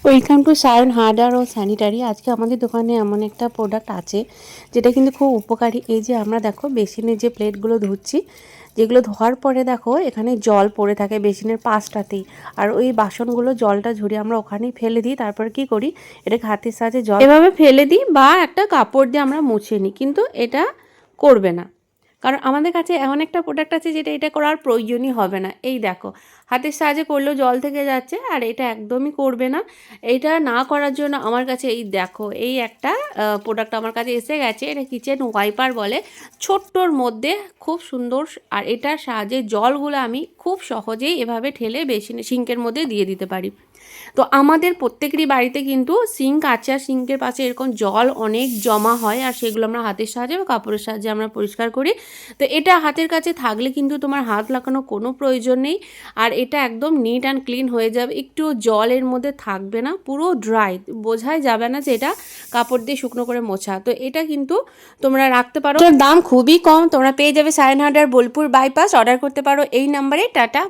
Welcome to Sayan hardware ও sanitary. আজকে আমাদের দোকানে এমন একটা প্রোডাক্ট আছে যেটা কিন্তু খুব উপকারী। এই যে আমরা দেখো বেসিনে যে প্লেটগুলো ধুচ্ছি, যেগুলো ধোয়ার পরে দেখো এখানে জল পড়ে থাকে বেসিনের পাশটাতেই, আর ওই বাসনগুলো জলটা ঝরিয়ে আমরা ওখানেই ফেলে দিই। তারপর কি করি, এটাকে হাতের সাহায্যে জল এভাবে ফেলে দিই বা একটা কাপড় দিয়ে আমরা মুছে নিই, কিন্তু এটা করবে না। কারণ আমাদের কাছে এমন একটা প্রোডাক্ট আছে যেটা এটা করার প্রয়োজনই হবে না। এই দেখো, হাতের সাহায্যে করলেও জল থেকে যাচ্ছে, আর এটা একদমই করবে না। এইটা না করার জন্য আমার কাছে এই দেখো এই একটা প্রোডাক্ট আমার কাছে এসে গেছে। এটা কিচেন ওয়াইপার বলে, ছোট্টর মধ্যে খুব সুন্দর। আর এটার সাহায্যে জলগুলো আমি খুব সহজেই এভাবে ঠেলে বেসিনে সিঙ্কের মধ্যে দিয়ে দিতে পারি। তো আমাদের প্রত্যেকেরই বাড়িতে কিন্তু সিঙ্ক আছে, আর সিঙ্কের পাশে এরকম জল অনেক জমা হয়, আর সেগুলো আমরা হাতের সাহায্যে বা কাপড়ের সাহায্যে আমরা পরিষ্কার করি। তো এটা হাতের কাছে থাকলে কিন্তু তোমার হাত লাগানো কোনো প্রয়োজন নেই, আর এটা একদম নিট অ্যান্ড ক্লিন হয়ে যাবে। একটু জলের মধ্যে থাকবে না, পুরো ড্রাই, বোঝাই যাবে না যে এটা কাপড় দিয়ে শুকনো করে মোছা। তো এটা কিন্তু তোমরা রাখতে পারো, এটার দাম খুবই কম, তোমরা পেয়ে যাবে Sayan hardware Bolpur bypass. Order করতে পারো এই নাম্বারে। টাটা।